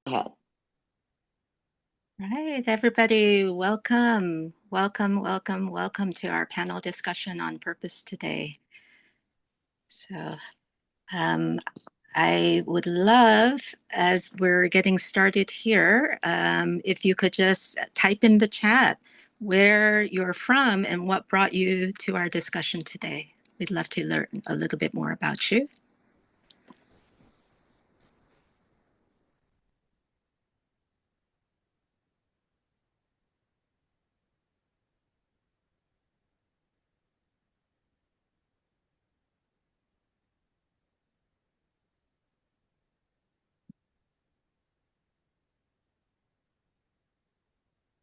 ahead. Right, everybody, welcome, welcome, welcome, welcome to our panel discussion on purpose today. So, um, I would love, as we're getting started here, if you could just type in the chat where you're from and what brought you to our discussion today. We'd love to learn a little bit more about you.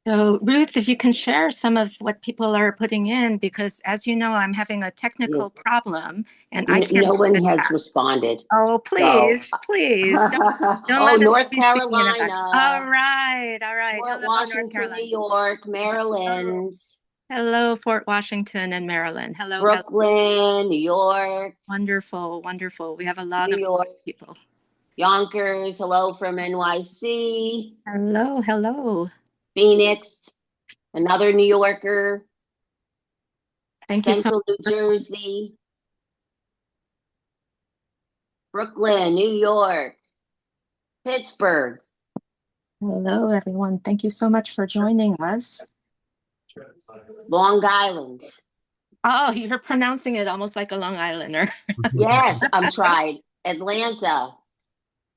So, Ruth, if you can share some of what people are putting in, because as you know, I'm having a technical Yes. problem and I can't No see one the has chat. responded. Oh, So, please, please don't oh, let us North be speaking in a vacuum. All Carolina, right, all right. Fort Hello, North Washington, New Carolina. York, Hello, Maryland, hello, Fort Washington and Maryland. Hello, hello. Brooklyn, New York, Wonderful, wonderful. We have a lot New of York, people. Yonkers. Hello from NYC, Hello, hello. Phoenix, another New Yorker, Thank you so Central New much. Jersey, Brooklyn, New York, Pittsburgh, Hello, everyone. Thank you so much for joining us. Long Island. Oh, you're pronouncing it almost like a Long Islander. Yes, I'm tried. Atlanta.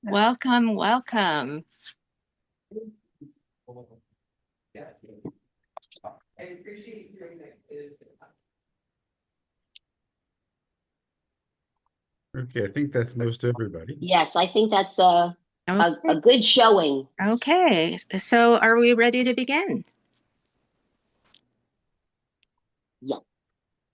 Welcome, welcome. Okay, I think that's most everybody. Yes, I think that's a Okay. good showing. Okay. So are we ready to begin? Yeah.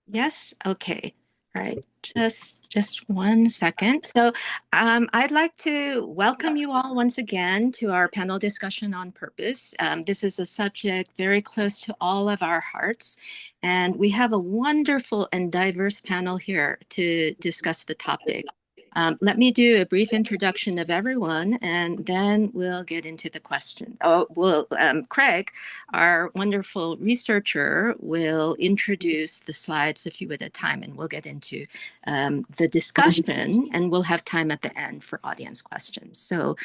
Yes. Okay. All right. Just 1 second. So I'd like to welcome you all once again to our panel discussion on purpose. This is a subject very close to all of our hearts, and we have a wonderful and diverse panel here to discuss the topic. Let me do a brief introduction of everyone, and then we'll get into the question. Craig, our wonderful researcher, will introduce the slides a few at a time, and we'll get into the discussion, and we'll have time at the end for audience questions. So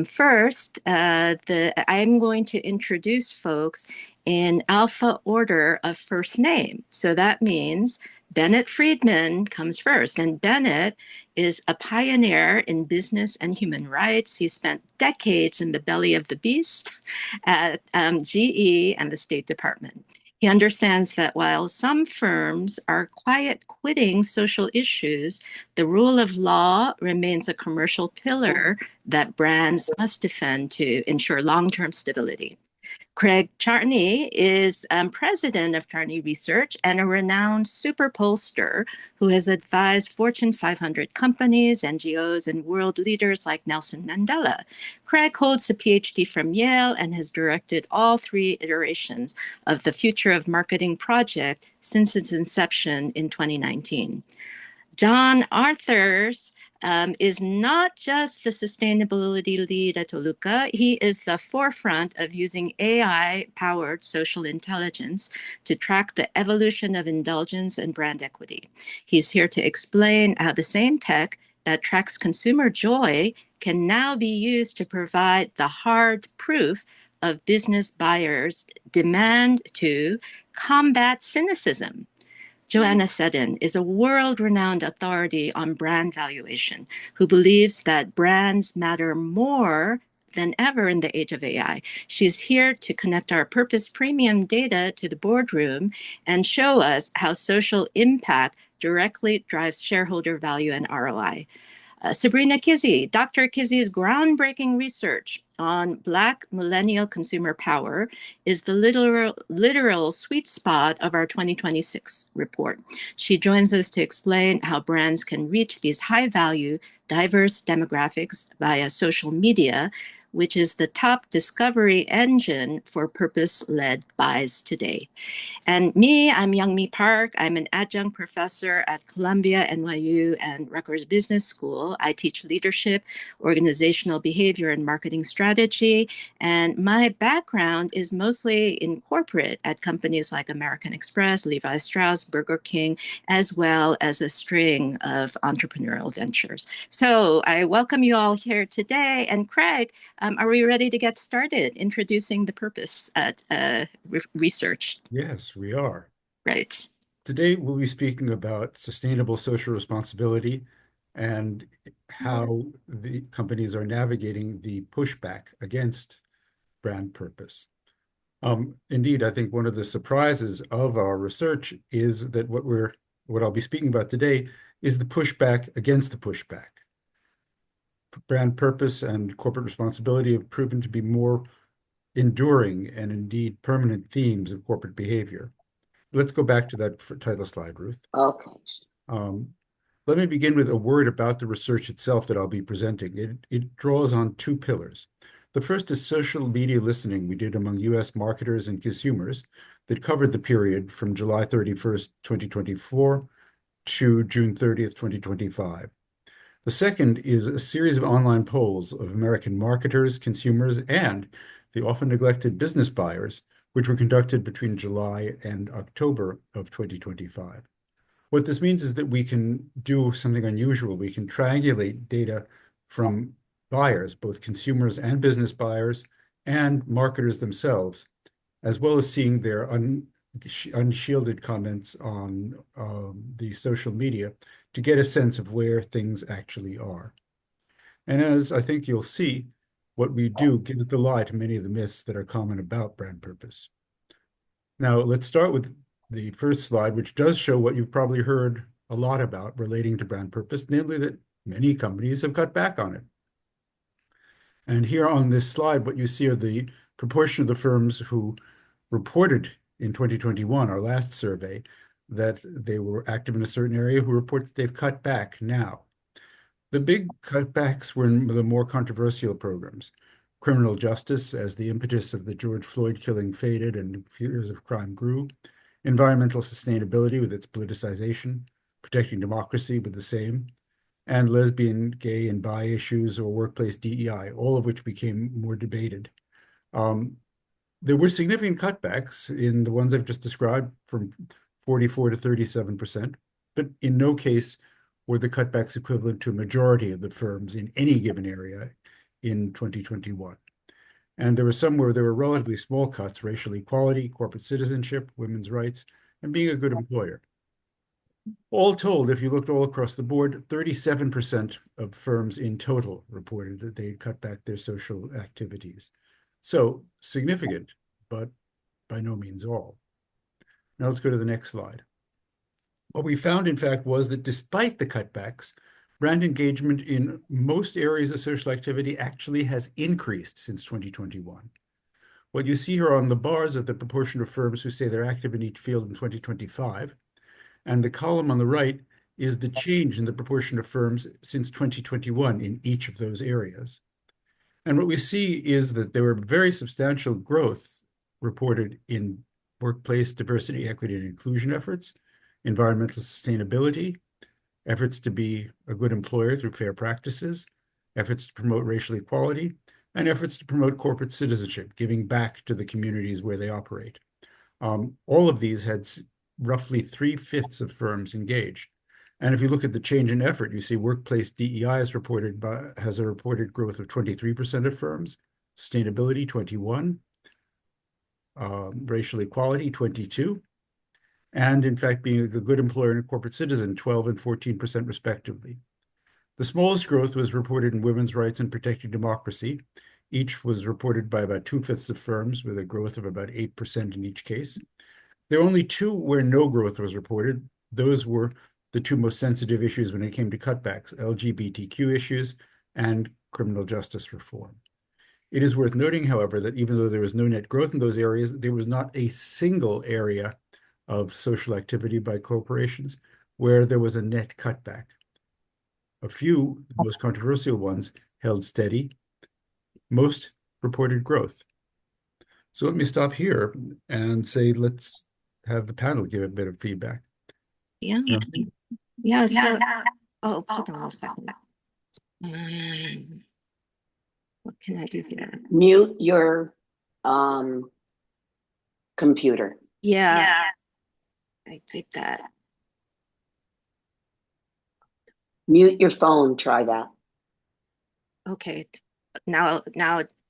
first, I'm going to introduce folks in alpha order of first name. So that means Bennett Friedman comes first, and Bennett is a pioneer in business and human rights. He spent decades in the belly of the beast at GE and the State Department. He understands that while some firms are quiet quitting social issues, the rule of law remains a commercial pillar that brands must defend to ensure long-term stability. Craig Charney is president of Charney Research and a renowned super pollster who has advised Fortune 500 companies, NGOs, and world leaders like Nelson Mandela. Craig holds a PhD from Yale and has directed all three iterations of the Future of Marketing project since its inception in 2019. John Arthurs is not just the sustainability lead at Toluca, he is the forefront of using AI-powered social intelligence to track the evolution of indulgence and brand equity. He's here to explain how the same tech that tracks consumer joy can now be used to provide the hard proof of business buyers' demand to combat cynicism. Joanna Seddon is a world-renowned authority on brand valuation who believes that brands matter more than ever in the age of AI. She's here to connect our purpose premium data to the boardroom and show us how social impact directly drives shareholder value and ROI. Sabrina Kizzy, Dr. Kizzy's groundbreaking research on Black millennial consumer power is the literal sweet spot of our 2026 report. She joins us to explain how brands can reach these high-value, diverse demographics via social media which is the top discovery engine for purpose-led buys today. And me, I'm Youngmi Park. I'm an adjunct professor at Columbia, NYU, and Rutgers Business School. I teach leadership, organizational behavior, and marketing strategy. And my background is mostly in corporate at companies like American Express, Levi Strauss, Burger King, as well as a string of entrepreneurial ventures. So I welcome you all here today. And Craig, are we ready to get started introducing the purpose at research? Yes, we are. Right. Today, we'll be speaking about sustainable social responsibility and how the companies are navigating the pushback against brand purpose. Indeed, I think one of the surprises of our research is that what I'll be speaking about today is the pushback against the pushback. Brand purpose and corporate responsibility have proven to be more enduring and indeed permanent themes of corporate behavior. Let's go back to that title slide, Ruth. Okay. Let me begin with a word about the research itself that I'll be presenting. It draws on two pillars. The first is social media listening we did among US marketers and consumers that covered the period from July 31st, 2024 to June 30th, 2025. The second is a series of online polls of American marketers, consumers, and the often neglected business buyers, which were conducted between July and October of 2025. What this means is that we can do something unusual. We can triangulate data from buyers, both consumers and business buyers, and marketers themselves, as well as seeing their unshielded comments on the social media to get a sense of where things actually are. And as I think you'll see, what we do gives the lie to many of the myths that are common about brand purpose. Now, let's start with the first slide, which does show what you've probably heard a lot about relating to brand purpose, namely that many companies have cut back on it. And here on this slide, what you see are the proportion of the firms who reported in 2021, our last survey, that they were active in a certain area who report that they've cut back now. The big cutbacks were in the more controversial programs. Criminal justice, as the impetus of the George Floyd killing faded and fears of crime grew. Environmental sustainability with its politicization, protecting democracy with the same, and lesbian, gay, and bi issues or workplace DEI, all of which became more debated. There were significant cutbacks in the ones I've just described, from 44 to 37%, but in no case were the cutbacks equivalent to a majority of the firms in any given area in 2021. And there were some where there were relatively small cuts: racial equality, corporate citizenship, women's rights, and being a good employer. All told, if you looked all across the board, 37% of firms in total reported that they had cut back their social activities. So significant, but by no means all. Now let's go to the next slide. What we found, in fact, was that despite the cutbacks, brand engagement in most areas of social activity actually has increased since 2021. What you see here on the bars are the proportion of firms who say they're active in each field in 2025. And the column on the right is the change in the proportion of firms since 2021 in each of those areas. And what we see is that there were very substantial growth reported in workplace diversity, equity, and inclusion efforts, environmental sustainability, efforts to be a good employer through fair practices, efforts to promote racial equality, and efforts to promote corporate citizenship, giving back to the communities where they operate. All of these had roughly 3/5 of firms engaged. And if you look at the change in effort, you see workplace DEI has a reported growth of 23% of firms, sustainability 21, racial equality 22, and in fact being a good employer and a corporate citizen 12 and 14% respectively. The smallest growth was reported in women's rights and protecting democracy. Each was reported by about 2/5 of firms with a growth of about 8% in each case. There were only two where no growth was reported. Those were the two most sensitive issues when it came to cutbacks: LGBTQ issues and criminal justice reform. It is worth noting, however, that even though there was no net growth in those areas, there was not a single area of social activity by corporations where there was a net cutback. A few, the most controversial ones, held steady. Most reported growth. So let me stop here and say, let's have the panel give a bit of feedback. Yeah. Yeah. So, oh, hold on a second. What can I do here? Mute your computer. Yeah, I did that. Mute your phone. Try that. Okay. Now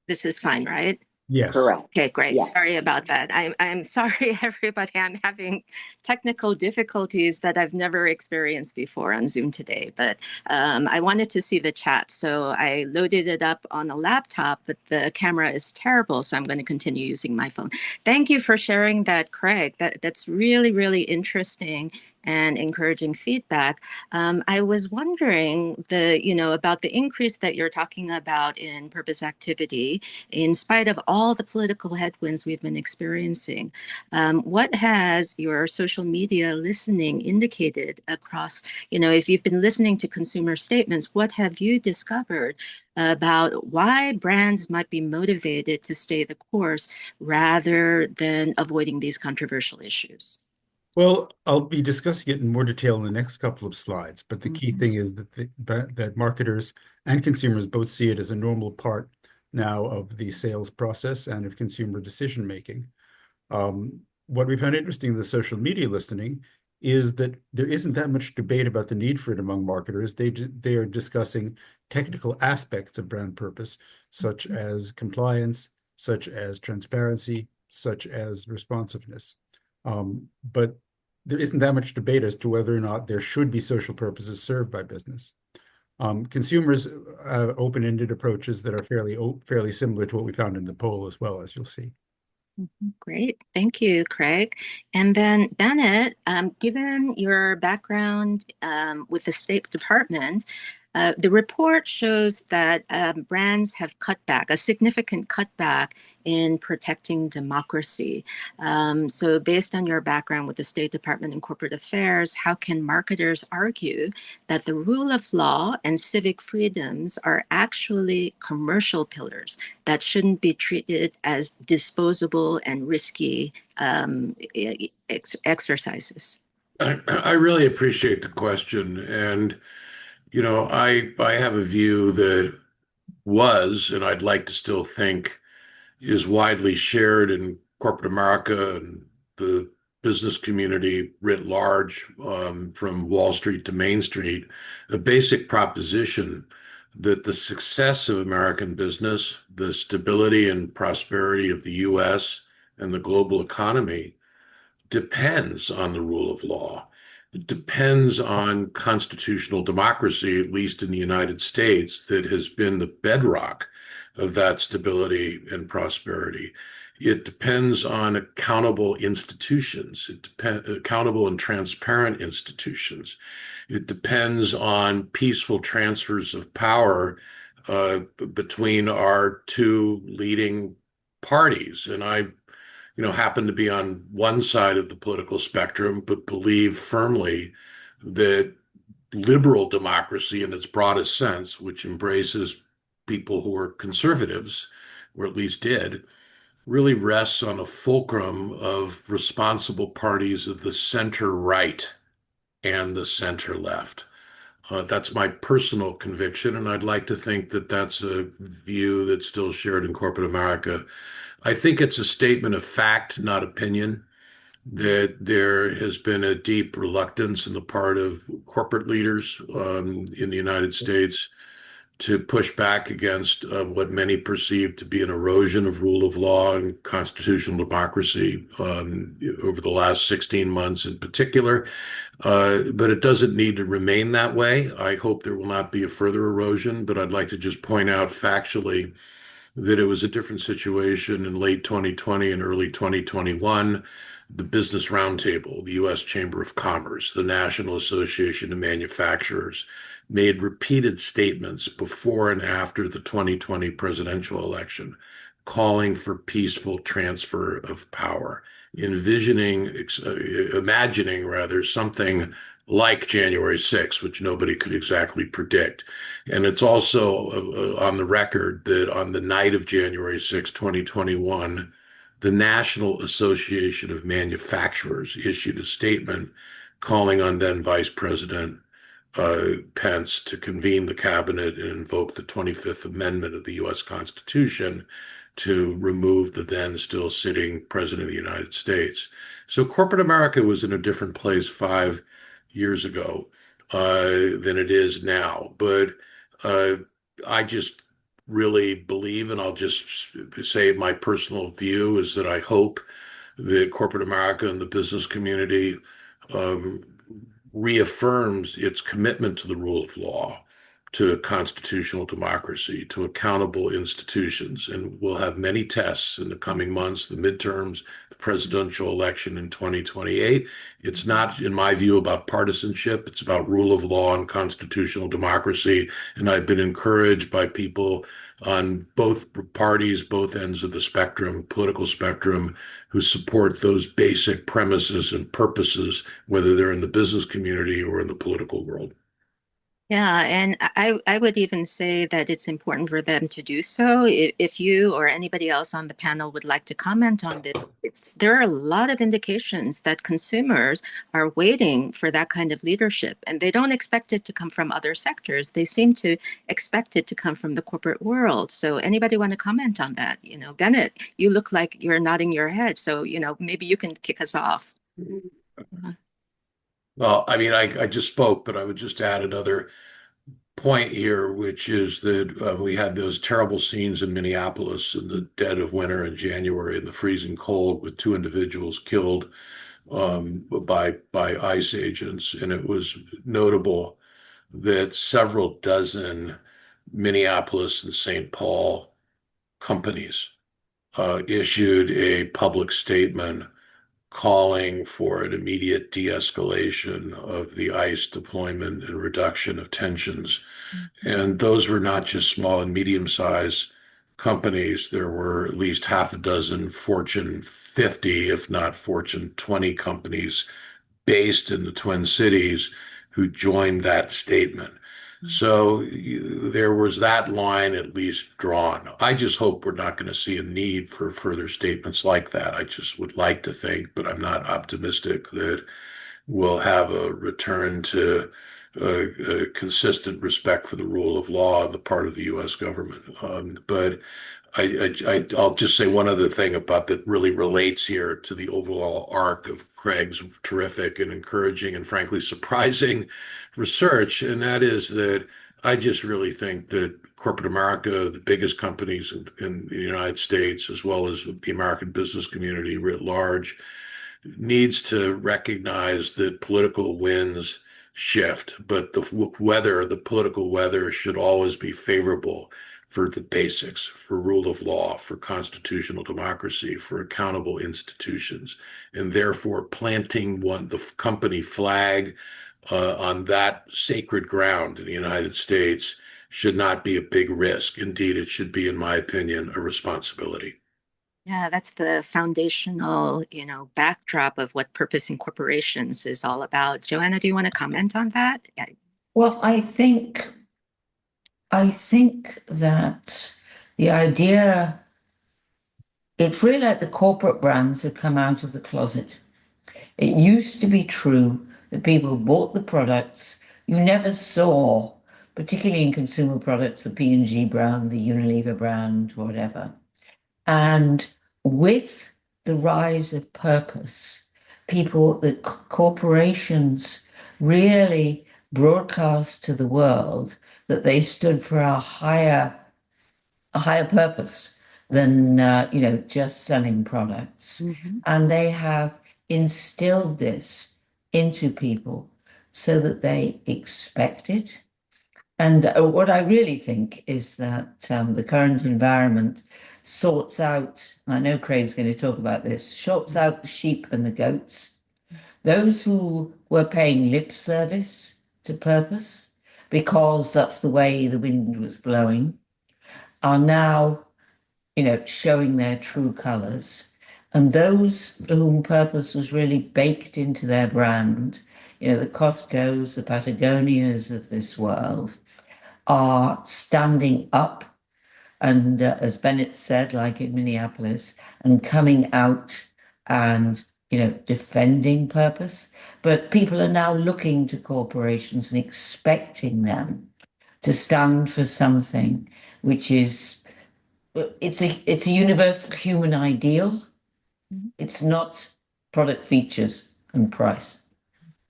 this is fine, right? Yes. Correct. Okay, great. Yes. Sorry about that. I'm sorry, everybody. I'm having technical difficulties that I've never experienced before on Zoom today. But I wanted to see the chat, so I loaded it up on a laptop. But the camera is terrible, so I'm going to continue using my phone. Thank you for sharing that, Craig. That's really, really interesting and encouraging feedback. I was wondering about the increase that you're talking about in purpose activity in spite of all the political headwinds we've been experiencing. What has your social media listening indicated across, if you've been listening to consumer statements, what have you discovered about why brands might be motivated to stay the course rather than avoiding these controversial issues? Well, I'll be discussing it in more detail in the next couple of slides, but the key thing is that marketers and consumers both see it as a normal part now of the sales process and of consumer decision making. What we found interesting in the social media listening is that there isn't that much debate about the need for it among marketers. They are discussing technical aspects of brand purpose, such as compliance, such as transparency, such as responsiveness. But there isn't that much debate as to whether or not there should be social purposes served by business. Consumers have open-ended approaches that are fairly similar to what we found in the poll as well, as you'll see. Great. Thank you, Craig. And then Bennett, given your background with the State Department, the report shows that brands have cut back, a significant cutback in protecting democracy. So based on your background with the State Department and corporate affairs, how can marketers argue that the rule of law and civic freedoms are actually commercial pillars that shouldn't be treated as disposable and risky exercises? I really appreciate the question. And, I have a view that was, and I'd like to still think is widely shared in corporate America and the business community writ large, from Wall Street to Main Street, a basic proposition that the success of American business, the stability and prosperity of the US and the global economy depends on the rule of law. It depends on constitutional democracy, at least in the United States, that has been the bedrock of that stability and prosperity. It depends on accountable institutions. Accountable and transparent institutions. It depends on peaceful transfers of power between our two leading parties. And I happen to be on one side of the political spectrum, but believe firmly that liberal democracy in its broadest sense, which embraces people who are conservatives, or at least did, really rests on a fulcrum of responsible parties of the center right and the center left. That's my personal conviction, and I'd like to think that that's a view that's still shared in corporate America. I think it's a statement of fact, not opinion, that there has been a deep reluctance on the part of corporate leaders in the United States to push back against what many perceive to be an erosion of rule of law and constitutional democracy over the last 16 months in particular. But it doesn't need to remain that way. I hope there will not be a further erosion, but I'd like to just point out factually that it was a different situation in late 2020 and early 2021. The Business Roundtable, the U.S. Chamber of Commerce, the National Association of Manufacturers made repeated statements before and after the 2020 presidential election calling for peaceful transfer of power, imagining rather something like January 6th, which nobody could exactly predict. And it's also on the record that on the night of January 6th, 2021, the National Association of Manufacturers issued a statement calling on then Vice President Pence to convene the cabinet and invoke the 25th Amendment of the U.S. Constitution to remove the then still sitting President of the United States. So corporate America was in a different place 5 years ago than it is now. But uh, I just really believe, and I'll just say my personal view is that I hope that corporate America and the business community um, reaffirms its commitment to the rule of law, to constitutional democracy, to accountable institutions. And we'll have many tests in the coming months, the midterms, the presidential election in 2028. It's not, in my view, about partisanship. It's about rule of law and constitutional democracy. And I've been encouraged by people on both parties, both ends of the spectrum, political spectrum, who support those basic premises and purposes, whether they're in the business community or in the political world. Yeah, and I would even say that it's important for them to do so. If you or anybody else on the panel would like to comment on this, there are a lot of indications that consumers are waiting for that kind of leadership, and they don't expect it to come from other sectors. They seem to expect it to come from the corporate world. So anybody want to comment on that? Bennett, you look like you're nodding your head, so maybe you can kick us off. Well, I mean, I just spoke, but I would just add another point here, which is that we had those terrible scenes in Minneapolis in the dead of winter in January in the freezing cold with two individuals killed by ICE agents. And it was notable that several dozen Minneapolis and St. Paul companies issued a public statement calling for an immediate de-escalation of the ICE deployment and reduction of tensions. And those were not just small and medium-sized companies. There were at least half a dozen Fortune 50, if not Fortune 20 companies based in the Twin Cities who joined that statement. So there was that line at least drawn. I just hope we're not going to see a need for further statements like that. I just would like to think, but I'm not optimistic that we'll have a return to a consistent respect for the rule of law on the part of the U.S. government. But I'll just say one other thing about that really relates here to the overall arc of Craig's terrific and encouraging and frankly surprising research, and that is that I just really think that corporate America, the biggest companies in the United States, as well as the American business community writ large, needs to recognize that political winds shift, but the political weather should always be favorable for the basics, for rule of law, for constitutional democracy, for accountable institutions, and therefore planting the company flag on that sacred ground in the United States should not be a big risk. Indeed, it should be, in my opinion, a responsibility. Yeah, that's the foundational, backdrop of what purpose in corporations is all about. Joanna, do you want to comment on that? Yeah. Well, I think that the idea, it's really like the corporate brands have come out of the closet. It used to be true that people bought the products. You never saw, particularly in consumer products, the P&G brand, the Unilever brand, whatever. And with the rise of purpose, corporations really broadcast to the world that they stood for a higher purpose than just selling products. Mm-hmm. And they have instilled this into people so that they expect it. And what I really think is that the current environment sorts out, I know Craig's going to talk about this, sorts out the sheep and the goats. Those who were paying lip service to purpose, because that's the way the wind was blowing, are now, showing their true colors. And those for whom purpose was really baked into their brand, the Costcos, the Patagonias of this world are standing up and, as Bennett said, like in Minneapolis, and coming out and, defending purpose. But people are now looking to corporations and expecting them to stand for something which is, it's a universal human ideal. It's not product features and price.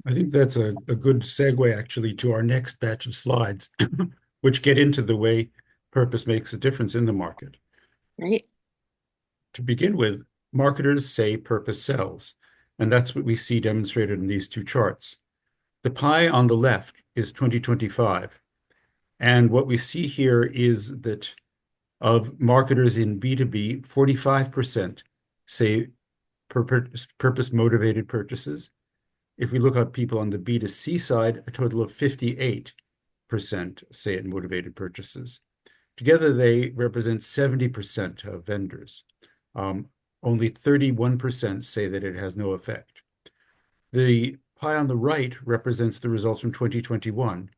I think that's a good segue actually to our next batch of slides, which get into the way purpose makes a difference in the market. Right. To begin with, marketers say purpose sells, and that's what we see demonstrated in these two charts. The pie on the left is 2025, and what we see here is that of marketers in B2B, 45% say purpose-motivated purchases. If we look at people on the B2C side, a total of 58% say it motivated purchases. Together, they represent 70% of vendors. Only 31% say that it has no effect. The pie on the right represents the results from 2021.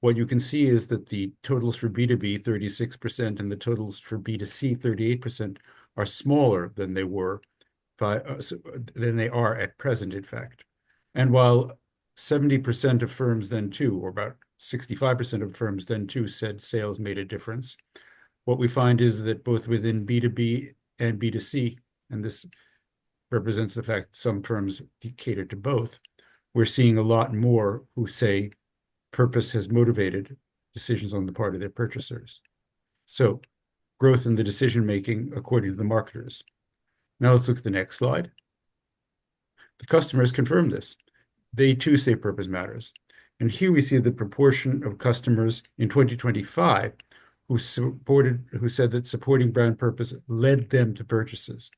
What you can see is that the totals for B2B, 36%, and the totals for B2C, 38%, are smaller than they were than they are at present, in fact. And while 70% of firms then too, or about 65% of firms then too, said sales made a difference, what we find is that both within B2B and B2C, and this represents the fact that some firms cater to both, we're seeing a lot more who say purpose has motivated decisions on the part of their purchasers. So growth in the decision-making according to the marketers. Now let's look at the next slide. The customers confirm this. They too say purpose matters. And here we see the proportion of customers in 2025 who said that supporting brand purpose led them to purchases.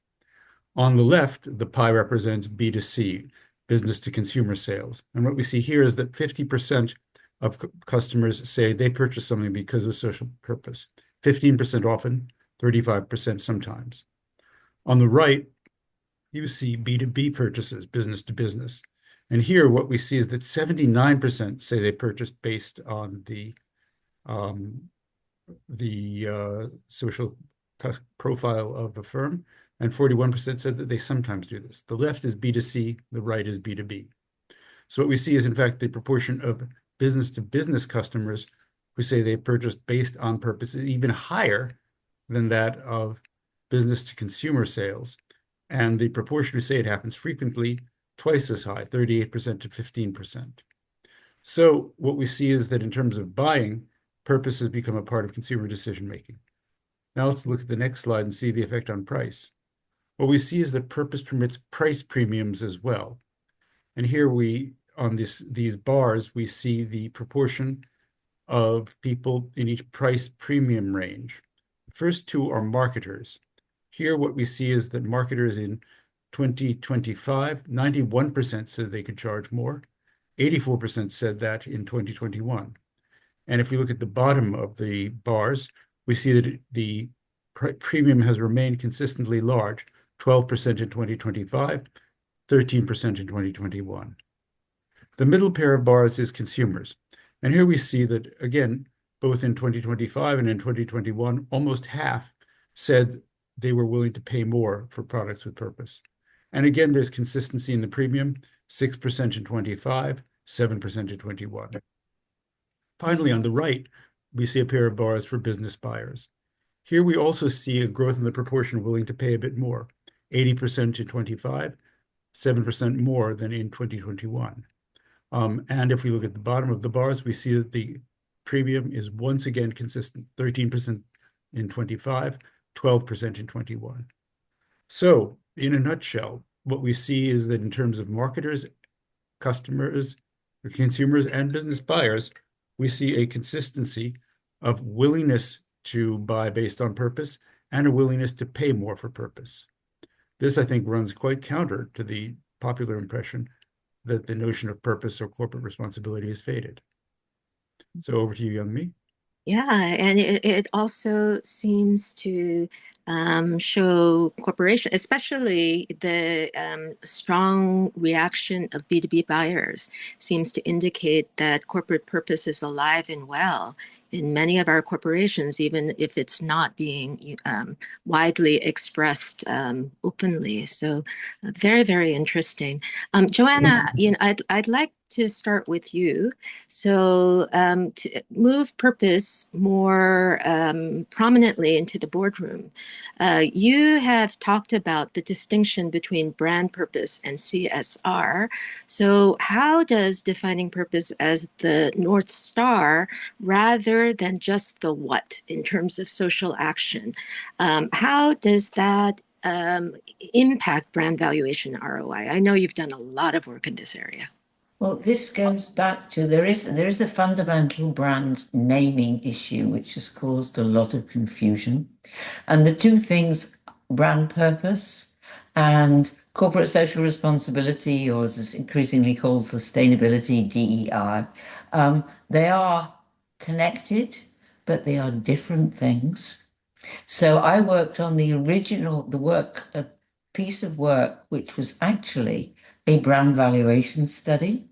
On the left, the pie represents B2C, business to consumer sales. And what we see here is that 50% of customers say they purchase something because of social purpose, 15% often, 35% sometimes. On the right, you see B2B purchases, business to business. And here what we see is that 79% say they purchased based on the social profile of a firm, and 41% said that they sometimes do this. The left is B2C, the right is B2B. So what we see is, in fact, the proportion of business-to-business customers who say they purchased based on purpose is even higher than that of business-to-consumer sales. And the proportion who say it happens frequently, twice as high, 38% to 15%. So what we see is that in terms of buying, purpose has become a part of consumer decision-making. Now let's look at the next slide and see the effect on price. What we see is that purpose permits price premiums as well. And here on these bars, we see the proportion of people in each price premium range. The first two are marketers. Here, what we see is that marketers in 2025, 91% said they could charge more. 84% said that in 2021. And if we look at the bottom of the bars, we see that the premium has remained consistently large, 12% in 2025, 13% in 2021. The middle pair of bars is consumers. And here we see that, again, both in 2025 and in 2021, almost half said they were willing to pay more for products with purpose. And again, there's consistency in the premium, 6% in 25, 7% in 21. Finally, on the right, we see a pair of bars for business buyers. Here we also see a growth in the proportion willing to pay a bit more, 80% in 25, 7% more than in 2021. And if we look at the bottom of the bars, we see that the premium is once again consistent, 13% in 25, 12% in 21. So in a nutshell, what we see is that in terms of marketers, customers, consumers, and business buyers, we see a consistency of willingness to buy based on purpose and a willingness to pay more for purpose. This, I think, runs quite counter to the popular impression that the notion of purpose or corporate responsibility has faded. So over to you, Young Mi. Yeah, and it also seems to show corporation, especially the strong reaction of B2B buyers, seems to indicate that corporate purpose is alive and well in many of our corporations, even if it's not being widely expressed openly. So, very, very interesting. Joanna, I'd like to start with you. So, to move purpose more prominently into the boardroom, you have talked about the distinction between brand purpose and CSR. So, how does defining purpose as the North Star rather than just the what in terms of social action, how does that impact brand valuation ROI? I know you've done a lot of work in this area. Well, this goes back to there is a fundamental brand naming issue which has caused a lot of confusion. And the two things, brand purpose and corporate social responsibility, or as it's increasingly called sustainability, DEI, they are connected, but they are different things. So I worked on a piece of work, which was actually a brand valuation study,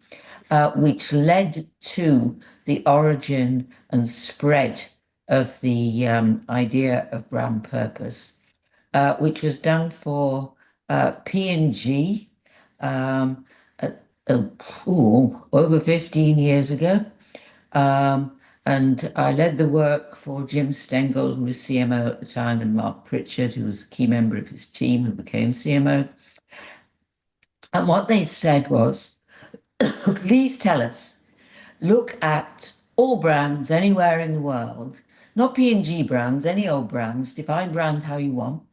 which led to the origin and spread of the idea of brand purpose, which was done for P&G over 15 years ago. And I led the work for Jim Stengel, who was CMO at the time, and Mark Pritchard, who was a key member of his team, who became CMO. And what they said was, please tell us, look at all brands anywhere in the world, not P&G brands, any old brands, define brand how you want,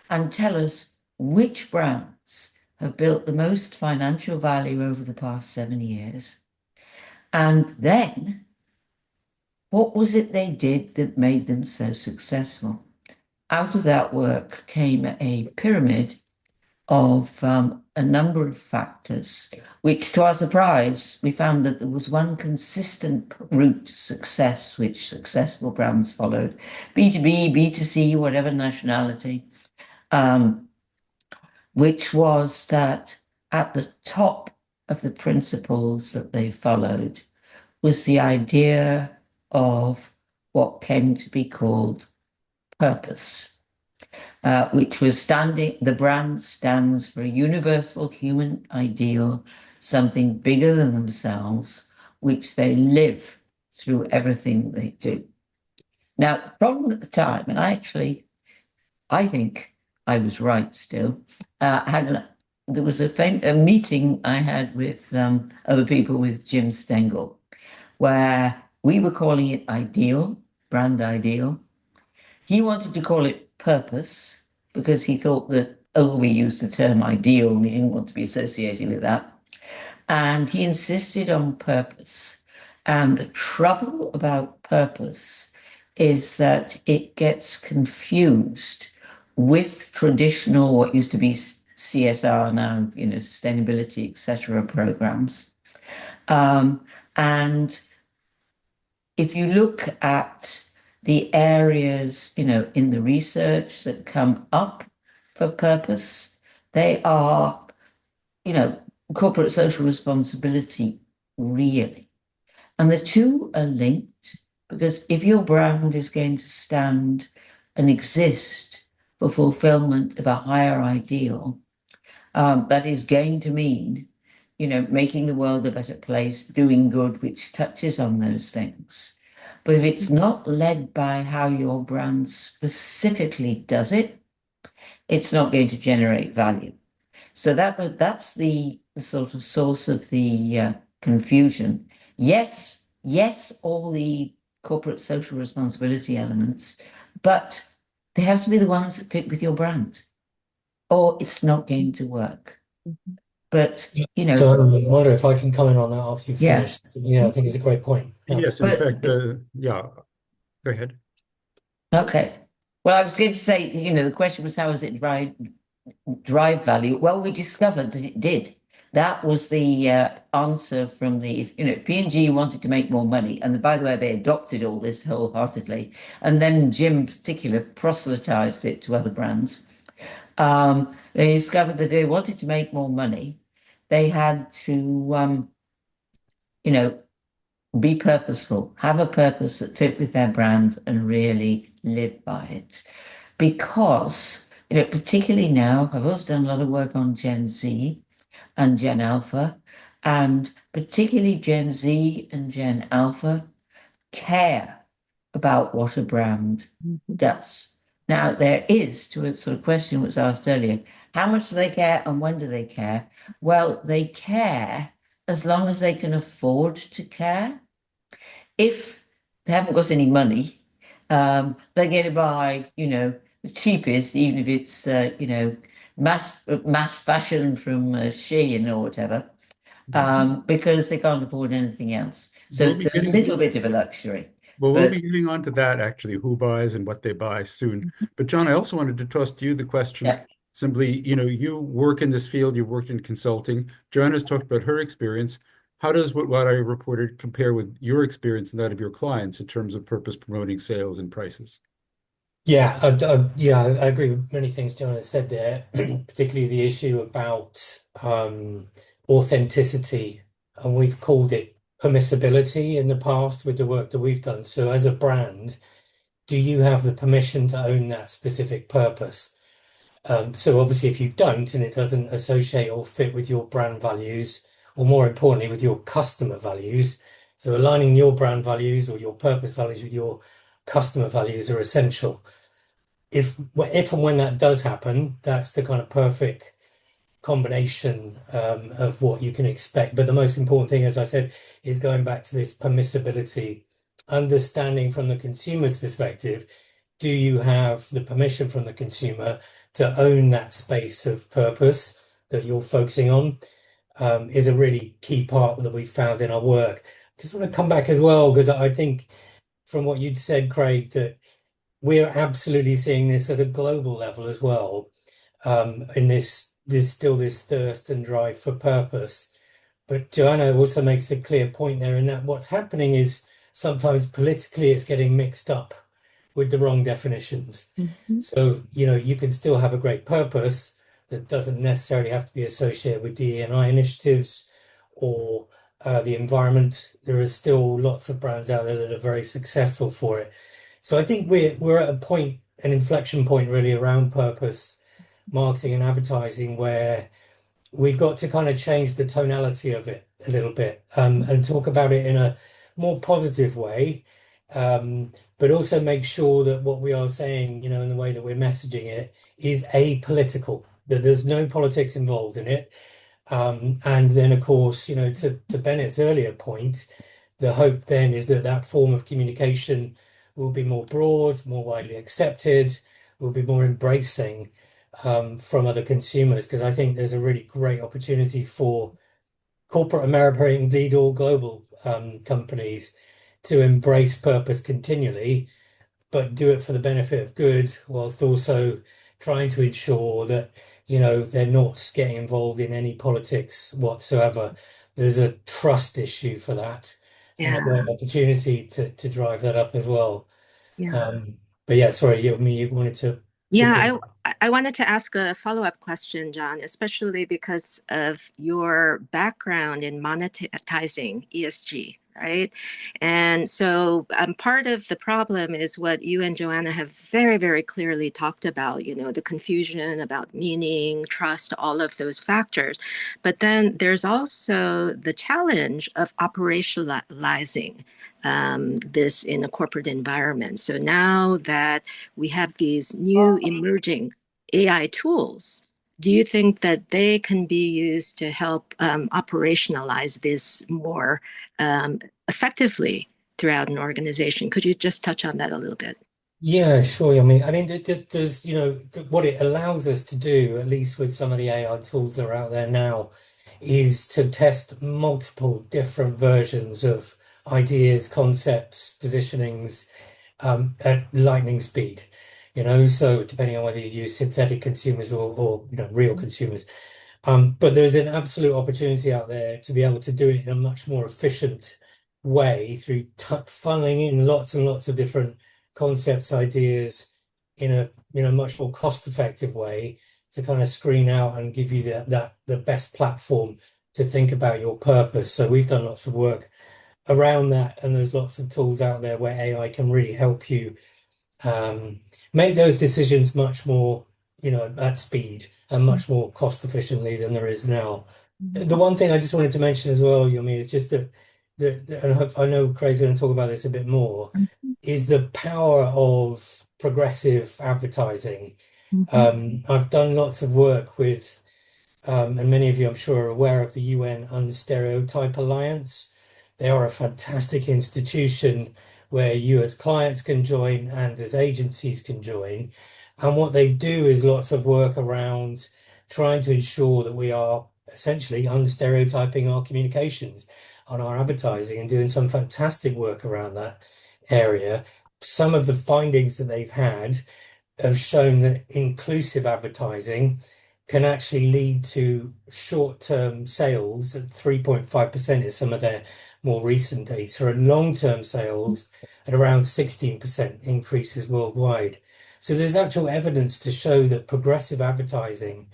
and tell us which brands have built the most financial value over the past 7 years. And then, what was it they did that made them so successful? Out of that work came a pyramid of a number of factors, which, to our surprise, we found that there was one consistent route to success, which successful brands followed, B2B, B2C, whatever nationality, which was that at the top of the principles that they followed was the idea of what came to be called purpose, which was the brand stands for a universal human ideal, something bigger than themselves, which they live through everything they do. Now, the problem at the time, and I think I was right still, there was a meeting I had with other people with Jim Stengel, where we were calling it ideal, brand ideal. He wanted to call it purpose because he thought that we used the term ideal and he didn't want to be associated with that. And he insisted on purpose. And the trouble about purpose is that it gets confused with traditional, what used to be CSR now, sustainability, etc. programs. And if you look at the areas, in the research that come up for purpose, they are, corporate social responsibility, really. And the two are linked because if your brand is going to stand and exist for fulfillment of a higher ideal, that is going to mean, making the world a better place, doing good, which touches on those things. But if it's not led by how your brand specifically does it, it's not going to generate value. So that's the sort of source of the confusion. Yes, all the corporate social responsibility elements, but they have to be the ones that fit with your brand, or it's not going to work. But So I wonder if I can comment on that after you've Yeah. finished. Yeah, I think it's a great point. Yeah. Yes, in But- fact, yeah, go ahead. Okay. Well, I was going to say, the question was how does it drive value? Well, we discovered that it did. that was the answer from the, P&G wanted to make more money. And by the way, they adopted all this wholeheartedly. And then Jim in particular proselytized it to other brands. They discovered that they wanted to make more money. They had to, be purposeful, have a purpose that fit with their brand and really live by it. Because, particularly now, I've also done a lot of work on Gen Z and Gen Alpha, and particularly Gen Z and Gen Alpha care about what a brand does. Now, there is, to a sort of question was asked earlier, how much do they care and when do they care? Well, they care as long as they can afford to care. If they haven't got any money, they're going to buy, the cheapest, even if it's, mass fashion from Shein or whatever, because they can't afford anything else. So We'll it's be a getting little bit of a luxury. Well, we'll But be getting on to that actually, who buys and what they buy soon. But John, I also wanted to toss to you the question yeah, simply, you work in this field, you've worked in consulting. Joanna's talked about her experience. How does what I reported compare with your experience and that of your clients in terms of purpose promoting sales and prices? Yeah, I agree with many things John has said there, particularly the issue about authenticity, and we've called it permissibility in the past with the work that we've done. So as a brand, do you have the permission to own that specific purpose? So obviously if you don't and it doesn't associate or fit with your brand values, or more importantly, with your customer values, so aligning your brand values or your purpose values with your customer values are essential. If and when that does happen, that's the kind of perfect combination of what you can expect. But the most important thing, as I said, is going back to this permissibility, understanding from the consumer's perspective, do you have the permission from the consumer to own that space of purpose that you're focusing on, is a really key part that we found in our work. Just want to come back as well, because I think from what you'd said, Craig, that we're absolutely seeing this at a global level as well. In there's still this thirst and drive for purpose. But Joanna also makes a clear point there in that what's happening is sometimes politically it's getting mixed up with the wrong definitions. So, you can still have a great purpose that doesn't necessarily have to be associated with DE&I initiatives or the environment. There is still lots of brands out there that are very successful for it. So I think we're at a point, an inflection point really around purpose, marketing and advertising, where we've got to kind of change the tonality of it a little bit, and talk about it in a more positive way, but also make sure that what we are saying, in the way that we're messaging it is apolitical, that there's no politics involved in it. And then, of course, to Bennett's earlier point, the hope then is that that form of communication will be more broad, more widely accepted, will be more embracing from other consumers, because I think there's a really great opportunity for corporate America, indeed all global companies, to embrace purpose continually, but do it for the benefit of good, whilst also trying to ensure that, they're not getting involved in any politics whatsoever. There's a trust issue for that, and a Yeah, great opportunity to drive that up as well. yeah. But yeah, sorry, you wanted to chip in. Yeah, I wanted to ask a follow-up question, John, especially because of your background in monetizing ESG, right? And so part of the problem is what you and Joanna have very, very clearly talked about, the confusion about meaning, trust, all of those factors. But then there's also the challenge of operationalizing this in a corporate environment. So now that we have these new emerging AI tools, do you think that they can be used to help operationalize this more effectively throughout an organization? Could you just touch on that a little bit? Yeah, sure. I mean, there's, what it allows us to do, at least with some of the AI tools that are out there now, is to test multiple different versions of ideas, concepts, positionings, at lightning speed. So depending on whether you use synthetic consumers or real consumers. But there's an absolute opportunity out there to be able to do it in a much more efficient way through funneling in lots and lots of different concepts, ideas in a much more cost-effective way to kind of screen out and give you the best platform to think about your purpose. So we've done lots of work around that, and there's lots of tools out there where AI can really help you make those decisions much more, at speed and much more cost efficiently than there is now. The one thing I just wanted to mention as well, Yomi, is just that and I know Craig's going to talk about this a bit more, is the power of progressive advertising. I've done lots of work with, and many of you, I'm sure, are aware of the UN Unstereotype Alliance. They are a fantastic institution where you as clients can join and as agencies can join. And what they do is lots of work around trying to ensure that we are essentially unstereotyping our communications on our advertising and doing some fantastic work around that area. Some of the findings that they've had have shown that inclusive advertising can actually lead to short-term sales at 3.5% is some of their more recent data, and long-term sales at around 16% increases worldwide. So there's actual evidence to show that progressive advertising,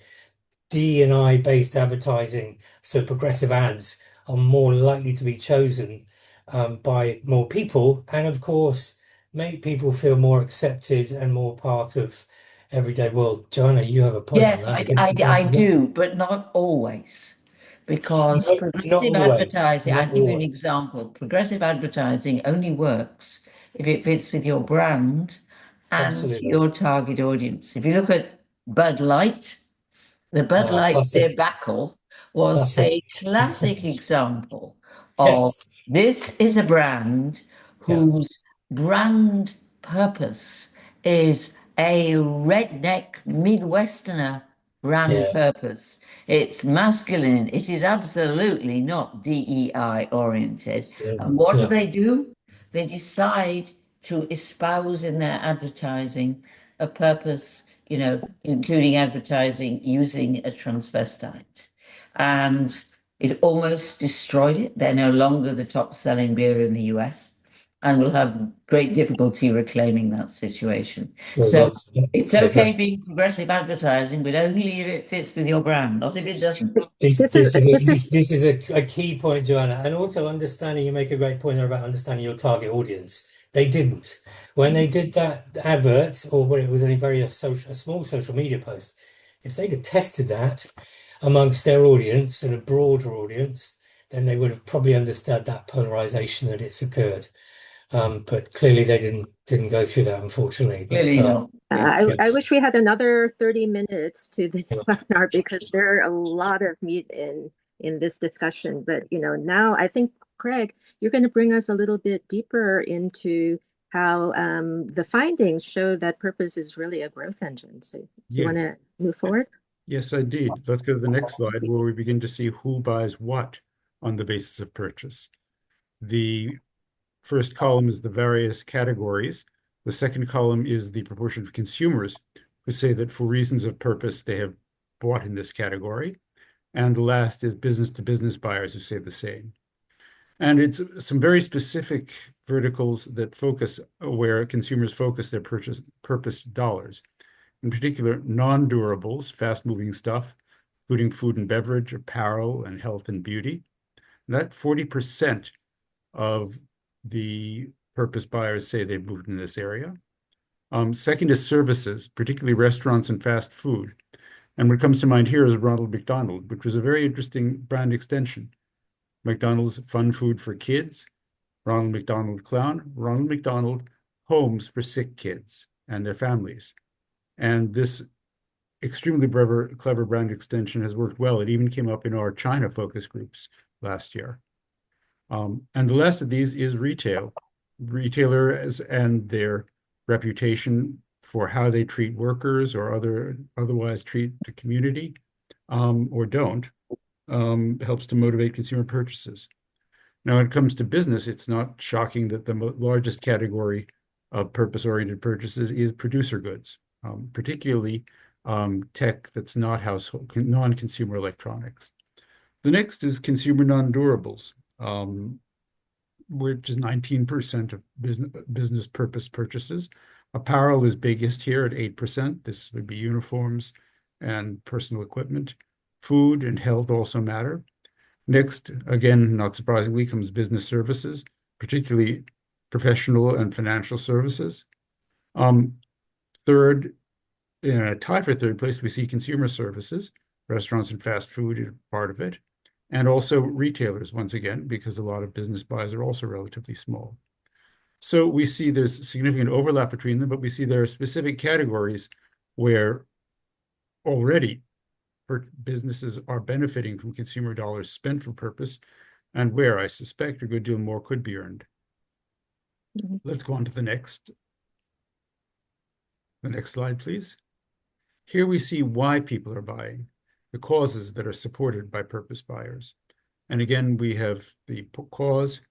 D&I based advertising, so progressive ads, are more likely to be chosen by more people, and of course make people feel more accepted and more part of everyday world. Joanna, you have a point on Yes, that. I do, but not always. Because Not progressive always. advertising, Not I'll give you an always. example. Progressive advertising only works if it fits with your brand and Absolutely. your target audience. If you look at Bud Light, the Bud Light That's it. debacle was That's it. a classic example of Yes. this is a brand Yeah. whose brand purpose is a redneck Midwesterner brand Yeah. purpose. It's masculine. It is absolutely not DEI oriented. And Absolutely. what Yeah. do? They decide to espouse in their advertising a purpose, including advertising using a transvestite. And it almost destroyed it. They're no longer the top selling beer in the US and will have great difficulty reclaiming that situation. Very So well. Yeah. it's I okay agree. being progressive advertising, but only if it fits with your brand, not if it doesn't. This is a key point, Joanna, and also understanding. You make a great point there about understanding your target audience. They didn't when they did that advert, or when it was a small social media post. If they'd have tested that amongst their audience and a broader audience, then they would have probably understood that polarization that it's occurred. But clearly they didn't go through that, unfortunately. But Clearly not. I yes. wish we had another 30 minutes to Yeah. this webinar because there are a lot of meat in this discussion. But now I think, Craig, you're going to bring us a little bit deeper into how the findings show that purpose is really a growth engine. So do you want Yes. to move forward? Yes, indeed. Let's go to the next slide where we begin to see who buys what on the basis of purchase. The first column is the various categories. The second column is the proportion of consumers who say that for reasons of purpose, they have bought in this category. And the last is business-to-business buyers who say the same. And it's some very specific verticals that focus where consumers focus their purpose dollars. In particular, non-durables, fast-moving stuff, including food and beverage, apparel, and health and beauty. That 40% of the purpose buyers say they've moved in this area. Second is services, particularly restaurants and fast food. And what comes to mind here is Ronald McDonald, which was a very interesting brand extension. McDonald's fun food for kids, Ronald McDonald Clown, Ronald McDonald homes for sick kids and their families. And this extremely clever brand extension has worked well. It even came up in our China focus groups last year. And the last of these is retail. Retailers and their reputation for how they treat workers or otherwise treat the community or don't helps to motivate consumer purchases. Now, when it comes to business, it's not shocking that the largest category of purpose-oriented purchases is producer goods, particularly tech that's not household, non-consumer electronics. The next is consumer non-durables, which is 19% of business purpose purchases. Apparel is biggest here at 8%. This would be uniforms and personal equipment. Food and health also matter. Next, again, not surprisingly, comes business services, particularly professional and financial services. Third, in a tie for third place, we see consumer services. Restaurants and fast food are part of it. And also retailers, once again, because a lot of business buys are also relatively small. So we see there's significant overlap between them, but we see there are specific categories where already businesses are benefiting from consumer dollars spent for purpose, and where I suspect a good deal more could be earned. Let's go on to the next slide, please. Here we see why people are buying, the causes that are supported by purpose buyers. And again, we have the cause,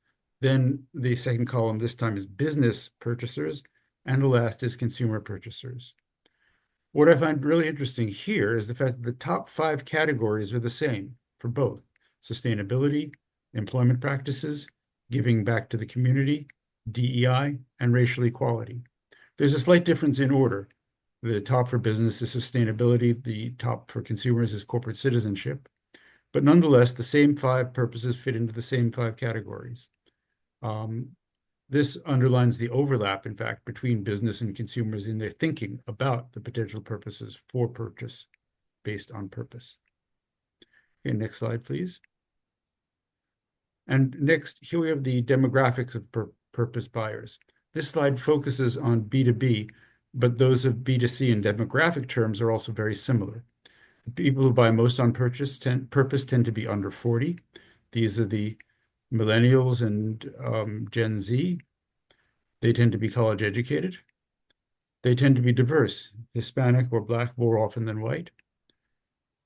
then the second column this time is business purchasers, and the last is consumer purchasers. What I find really interesting here is the fact that the top 5 categories are the same for both sustainability, employment practices, giving back to the community, DEI, and racial equality. There's a slight difference in order. The top for business is sustainability. The top for consumers is corporate citizenship. But nonetheless, the same 5 purposes fit into the same 5 categories. This underlines the overlap, in fact, between business and consumers in their thinking about the potential purposes for purchase based on purpose. Okay, next slide, please. And next, here we have the demographics of purpose buyers. This slide focuses on B2B, but those of B2C in demographic terms are also very similar. The people who buy most on purpose tend to be under 40. These are the millennials and Gen Z. They tend to be college educated. They tend to be diverse, Hispanic or Black more often than white.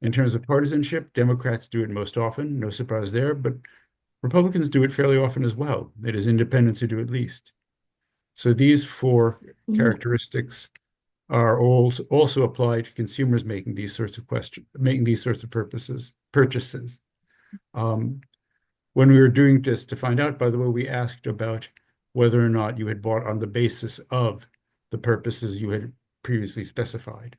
In terms of partisanship, Democrats do it most often, no surprise there, but Republicans do it fairly often as well. It is independents who do it least. So these 4 characteristics are also applied to consumers making these sorts of purchases. When we were doing this to find out, by the way, we asked about whether or not you had bought on the basis of the purposes you had previously specified.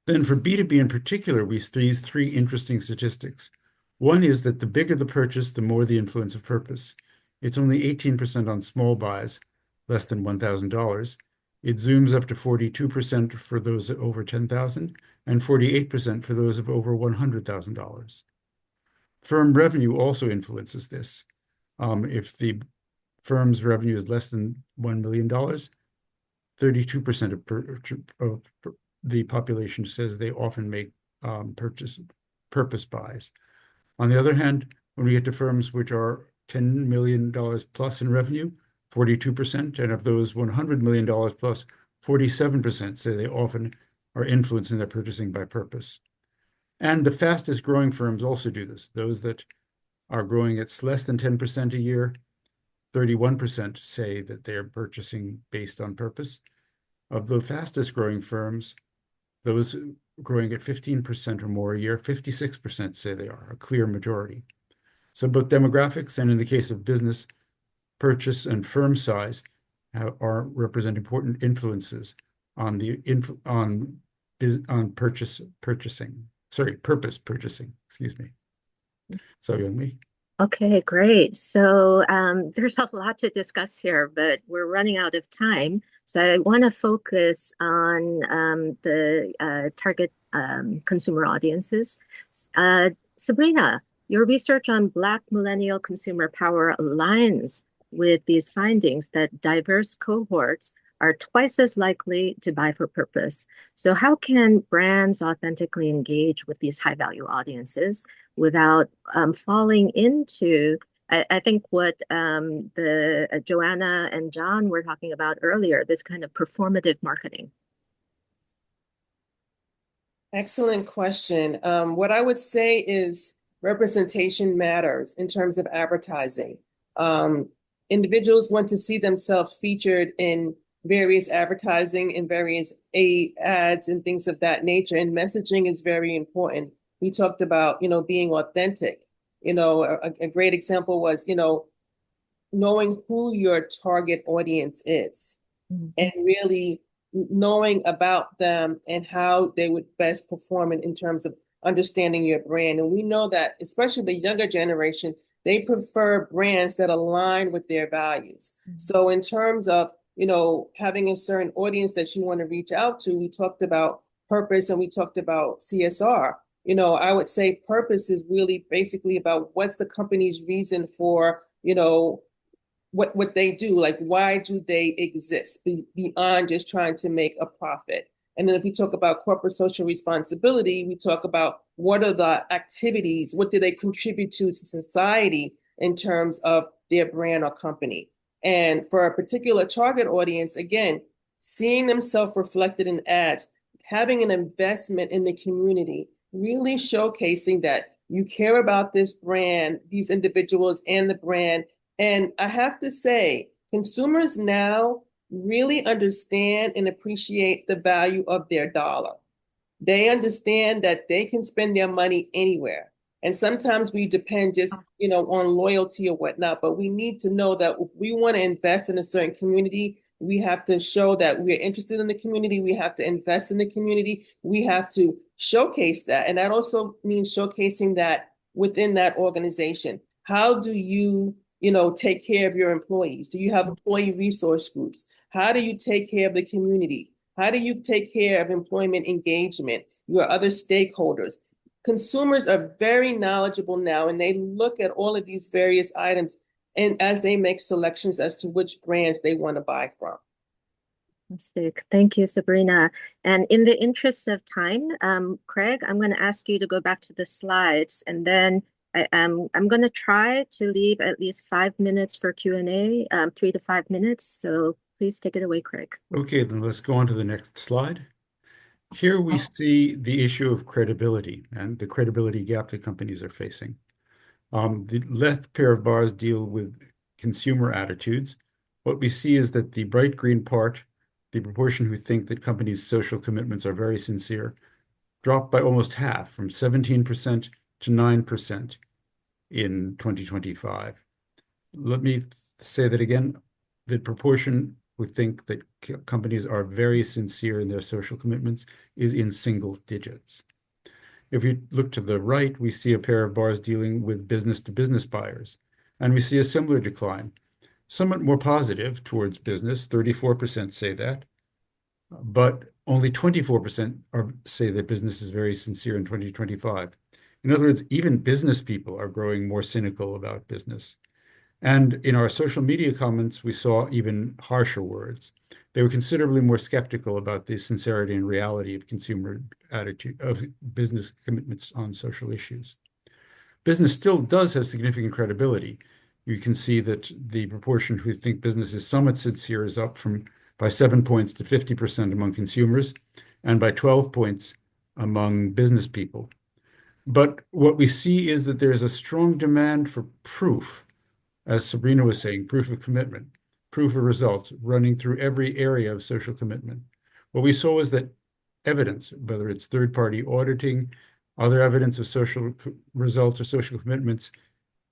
Then for B2B in particular, we see 3 interesting statistics. One is that the bigger the purchase, the more the influence of purpose. It's only 18% on small buys, less than $1,000. It zooms up to 42% for those over $10,000 and 48% for those of over $100,000. Firm revenue also influences this. If the firm's revenue is less than $1 million, 32% of the population says they often make purpose buys. On the other hand, when we get to firms which are $10 million plus in revenue, 42%, and of those $100 million plus, 47% say they often are influencing their purchasing by purpose. And the fastest growing firms also do this. Those that are growing at less than 10% a year, 31% say that they are purchasing based on purpose. Of the fastest growing firms, those growing at 15% or more a year, 56% say they are, a clear majority. So both demographics and in the case of business, purchase and firm size represent important influences on purpose purchasing. Excuse me. So Youngmi. Okay, great. So there's a lot to discuss here, but we're running out of time. So I want to focus on the target consumer audiences. Sabrina, your research on Black millennial consumer power aligns with these findings that diverse cohorts are twice as likely to buy for purpose. So how can brands authentically engage with these high-value audiences without falling into, I think what the Joanna and John were talking about earlier, this kind of performative marketing? Excellent question. What I would say is representation matters in terms of advertising. Individuals want to see themselves featured in various advertising and various ads and things of that nature. And messaging is very important. We talked about, being authentic. A great example was, knowing who your target audience is and really knowing about them and how they would best perform in terms of understanding your brand. And we know that, especially the younger generation, they prefer brands that align with their values. So in terms of, having a certain audience that you want to reach out to, we talked about purpose and we talked about CSR. I would say purpose is really basically about what's the company's reason for, what they do, like why do they exist beyond just trying to make a profit. And then if we talk about corporate social responsibility, we talk about what are the activities, what do they contribute to society in terms of their brand or company. And for a particular target audience, again, seeing themselves reflected in ads, having an investment in the community, really showcasing that you care about this brand, these individuals and the brand. And I have to say, consumers now really understand and appreciate the value of their dollar. They understand that they can spend their money anywhere. And sometimes we depend just, on loyalty or whatnot, but we need to know that if we want to invest in a certain community, we have to show that we're interested in the community. We have to invest in the community. We have to showcase that. And that also means showcasing that within that organization. How do you take care of your employees? Do you have employee resource groups? How do you take care of the community? How do you take care of employment engagement, your other stakeholders? Consumers are very knowledgeable now, and they look at all of these various items and as they make selections as to which brands they want to buy from. Fantastic. Thank you, Sabrina. And in the interest of time, Craig, I'm going to ask you to go back to the slides, and then I'm going to try to leave at least 5 minutes for Q&A, 3 to 5 minutes. So please take it away, Craig. Okay, then let's go on to the next slide. Here we see the issue of credibility and the credibility gap that companies are facing. The left pair of bars deal with consumer attitudes. What we see is that the bright green part, the proportion who think that companies' social commitments are very sincere, dropped by almost half, from 17% to 9% in 2025. Let me say that again. The proportion who think that companies are very sincere in their social commitments is in single digits. If we look to the right, we see a pair of bars dealing with business-to-business buyers, and we see a similar decline, somewhat more positive towards business. 34% say that, but only 24% say that business is very sincere in 2025. In other words, even business people are growing more cynical about business. And in our social media comments, we saw even harsher words. They were considerably more skeptical about the sincerity and reality of consumer attitude of business commitments on social issues. Business still does have significant credibility. You can see that the proportion who think business is somewhat sincere is up by 7 points to 50% among consumers and by 12 points among business people. But what we see is that there is a strong demand for proof. As Sabrina was saying, proof of commitment, proof of results running through every area of social commitment. What we saw was that evidence, whether it's third-party auditing, other evidence of social results or social commitments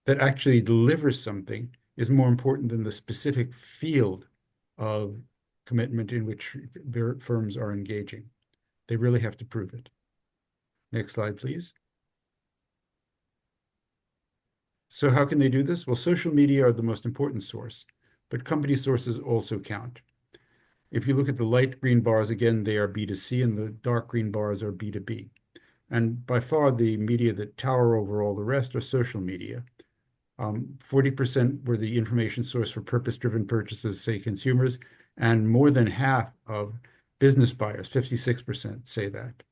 that actually delivers something, is more important than the specific field of commitment in which firms are engaging. They really have to prove it. Next slide, please. So how can they do this? Well, social media are the most important source, but company sources also count. If you look at the light green bars, again, they are B2C, and the dark green bars are B2B. And by far, the media that tower over all the rest are social media. 40% were the information source for purpose-driven purchases, say consumers, and more than half of business buyers, 56%, say that.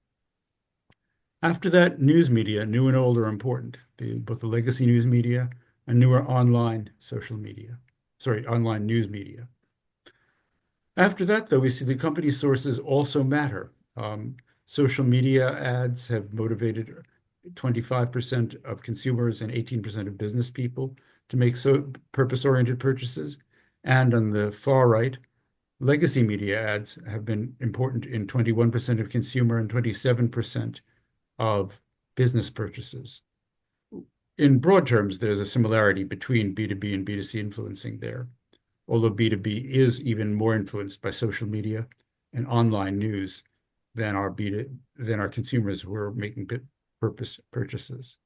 After that, news media, new and old, are important. Both the legacy news media and newer online online news media. After that, though, we see the company sources also matter. Social media ads have motivated 25% of consumers and 18% of business people to make purpose-oriented purchases. And on the far right, Legacy media ads have been important in 21% of consumer and 27% of business purchases. In broad terms, there's a similarity between B2B and B2C influencing there, although B2B is even more influenced by social media and online news than our consumers who are making purpose purchases.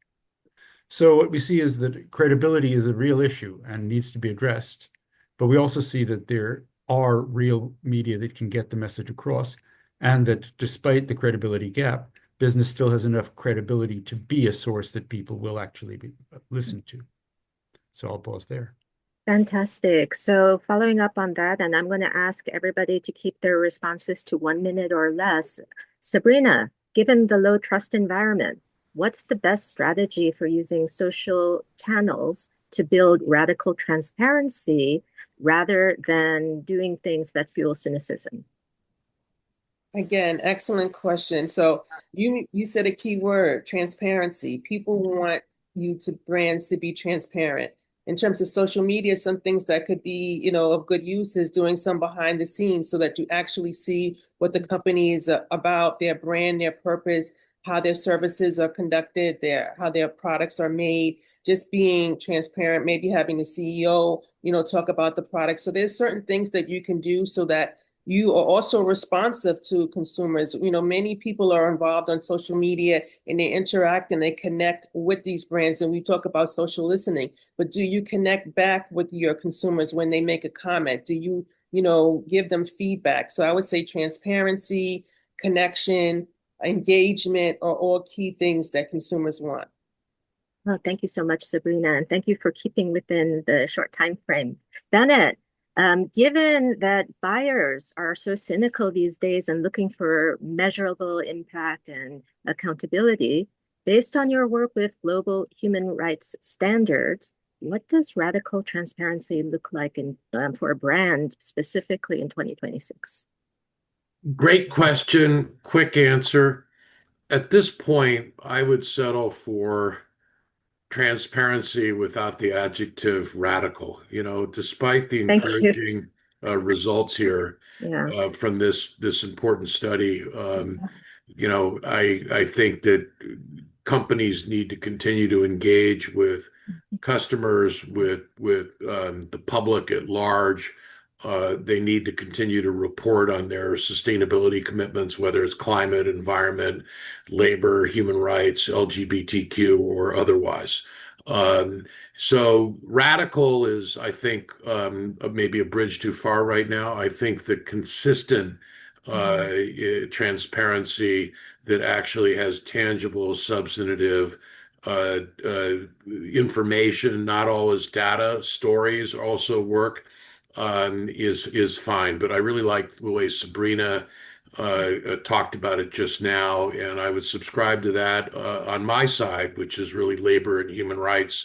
So what we see is that credibility is a real issue and needs to be addressed, but we also see that there are real media that can get the message across, and that despite the credibility gap, business still has enough credibility to be a source that people will actually listen to. So I'll pause there. Fantastic. So following up on that, and I'm going to ask everybody to keep their responses to 1 minute or less. Sabrina, given the low trust environment, what's the best strategy for using social channels to build radical transparency rather than doing things that fuel cynicism? Again, excellent question. So you said a key word, transparency. People want brands to be transparent. In terms of social media, some things that could be, of good use is doing some behind the scenes so that you actually see what the company is about, their brand, their purpose, how their services are conducted, how their products are made, just being transparent, maybe having the CEO, talk about the product. So there's certain things that you can do so that you are also responsive to consumers. Many people are involved on social media and they interact and they connect with these brands. And we talk about social listening, but do you connect back with your consumers when they make a comment? Do you, give them feedback? So I would say transparency, connection, engagement are all key things that consumers want. Well, thank you so much, Sabrina, and thank you for keeping within the short time frame. Bennett, given that buyers are so cynical these days and looking for measurable impact and accountability, based on your work with global human rights standards, what does radical transparency look like for a brand specifically in 2026? Great question. Quick answer. At this point, I would settle for transparency without the adjective radical. Despite the Thank you. encouraging results here Yeah. from this important study, I think that companies need to continue to engage with customers, with the public at large. They need to continue to report on their sustainability commitments, whether it's climate, environment, labor, human rights, LGBTQ, or otherwise. So radical is, I think, maybe a bridge too far right now. I think the consistent transparency that actually has tangible, substantive information, not always data, stories also work, is fine. But I really like the way Sabrina talked about it just now, and I would subscribe to that on my side, which is really labor and human rights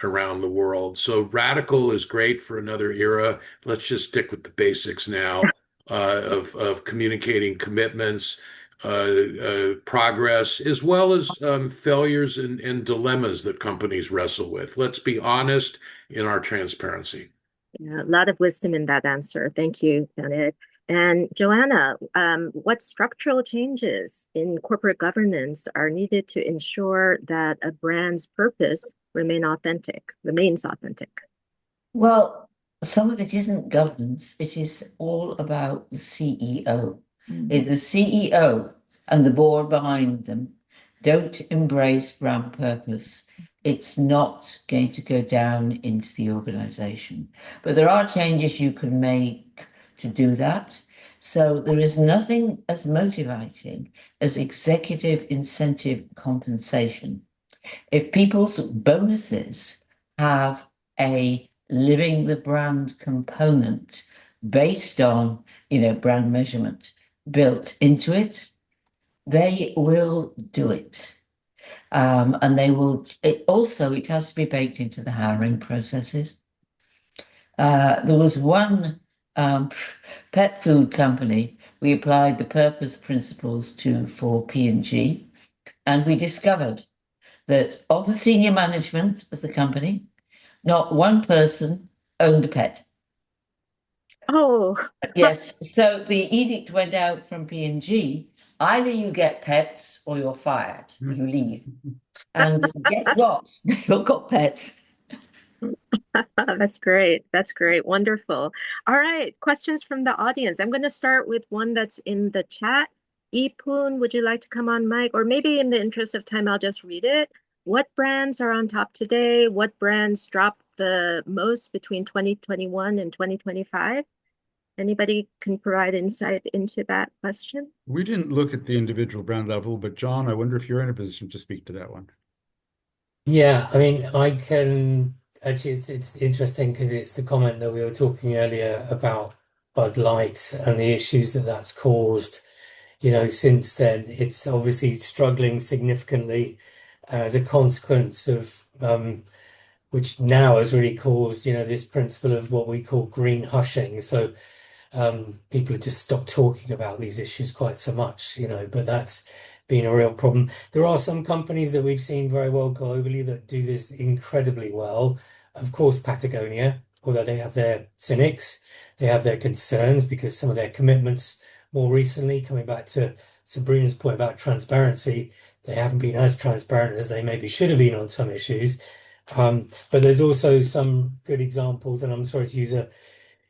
around the world. So radical is great for another era. Let's just stick with the basics now of communicating commitments, progress, as well as failures and dilemmas that companies wrestle with. Let's be honest in our transparency. Yeah, a lot of wisdom in that answer. Thank you, Bennett. And Joanna, what structural changes in corporate governance are needed to ensure that a brand's purpose remains authentic? Well, some of it isn't governance. It is all about the CEO. If the CEO and the board behind them don't embrace brand purpose, it's not going to go down into the organization. But there are changes you can make to do that. So there is nothing as motivating as executive incentive compensation. If people's bonuses have a living the brand component based on, brand measurement built into it, they will do it. And they will, it has to be baked into the hiring processes. There was one pet food company we applied the purpose principles for P&G, and we discovered that of the senior management of the company, not one person owned a pet. Oh, Yes, so the edict went out from P&G, either you get pets or you're fired, you leave. And guess what? They all got pets. that's great. That's great. Wonderful. All right. Questions from the audience. I'm going to start with one that's in the chat. Ipun, would you like to come on mic? Or maybe in the interest of time, I'll just read it. What brands are on top today? What brands dropped the most between 2021 and 2025? Anybody can provide insight into that question? We didn't look at the individual brand level, but John, I wonder if you're in a position to speak to that one. Yeah, I mean, I can actually, it's interesting because it's the comment that we were talking earlier about Bud Light and the issues that that's caused. Since then, it's obviously struggling significantly as a consequence of which now has really caused, this principle of what we call green hushing. So people have just stopped talking about these issues quite so much, but that's been a real problem. There are some companies that we've seen very well globally that do this incredibly well. Of course, Patagonia, although they have their cynics, they have their concerns because some of their commitments more recently, coming back to Sabrina's point about transparency, they haven't been as transparent as they maybe should have been on some issues. But there's also some good examples, and I'm sorry to use a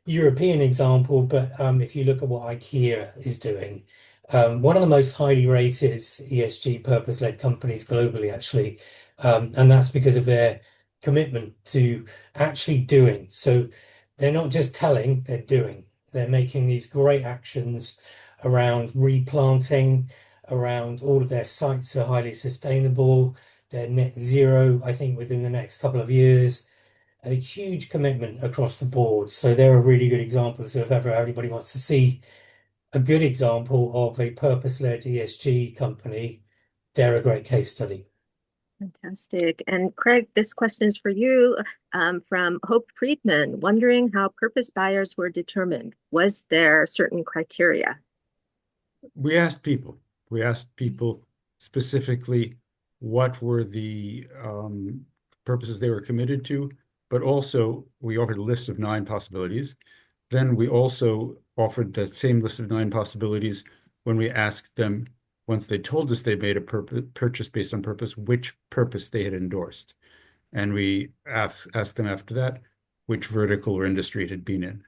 European example, but if you look at what IKEA is doing, one of the most highly rated ESG purpose-led companies globally, actually, and that's because of their commitment to actually doing. So they're not just telling, they're doing. They're making these great actions around replanting, around all of their sites are highly sustainable. They're net zero, I think, within the next couple of years. And a huge commitment across the board. So they're a really good example. So if ever anybody wants to see a good example of a purpose-led ESG company, they're a great case study. Fantastic. And Craig, this question is for you from Hope Friedman, wondering how purpose buyers were determined. Was there certain criteria? We asked people. We asked people specifically what were the purposes they were committed to, but also we offered a list of 9 possibilities. Then we also offered that same list of 9 possibilities when we asked them, once they told us they made a purchase based on purpose, which purpose they had endorsed. And we asked them after that, which vertical or industry it had been in.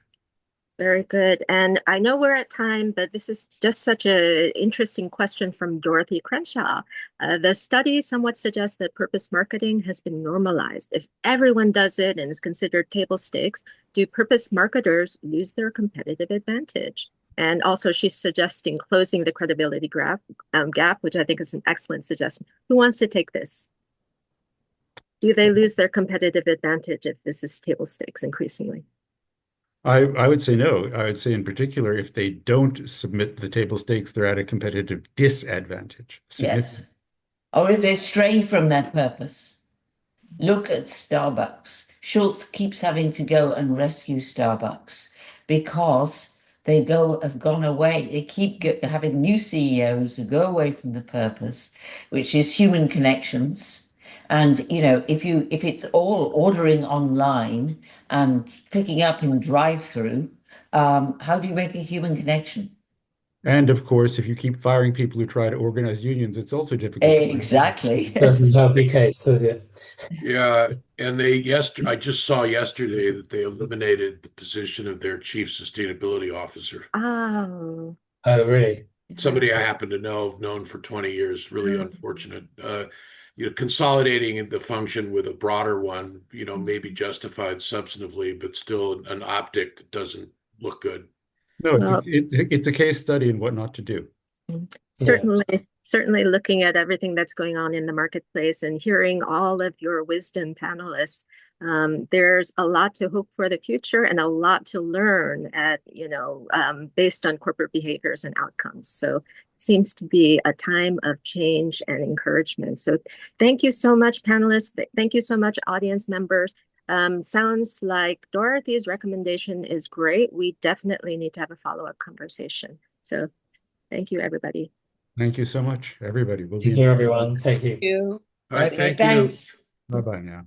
Very good. And I know we're at time, but this is just such an interesting question from Dorothy Crenshaw. The study somewhat suggests that purpose marketing has been normalized. If everyone does it and is considered table stakes, do purpose marketers lose their competitive advantage? And also, she's suggesting closing the credibility gap, which I think is an excellent suggestion. Who wants to take this? Do they lose their competitive advantage if this is table stakes increasingly? I would say no. I would say in particular, if they don't submit the table stakes, they're at a competitive disadvantage. Yes. Or if they stray from their purpose. Look at Starbucks. Schultz keeps having to go and rescue Starbucks because they have gone away. They keep having new CEOs who go away from the purpose, which is human connections. And if it's all ordering online and picking up in drive-through, how do you make a human connection? And of course, if you keep firing people who try to organize unions, it's also difficult. Exactly. Doesn't help your case, does it? Yeah, and I just saw yesterday that they eliminated the position of their chief sustainability officer. Oh. Oh, really? Somebody I happen to know, have known for 20 years, really unfortunate. Consolidating the function with a broader one, may be justified substantively, but still an optic that doesn't look good. No, it's a case study in what not to do. Certainly looking at everything that's going on in the marketplace and hearing all of your wisdom, panelists, there's a lot to hope for the future and a lot to learn based on corporate behaviors and outcomes. So it seems to be a time of change and encouragement. So thank you so much, panelists. Thank you so much, audience members. Sounds like Dorothy's recommendation is great. We definitely need to have a follow-up conversation. So thank you, everybody. Thank you so much, everybody. Take care, everyone. Thank you. All right, Okay, thank you. thanks. Bye-bye now.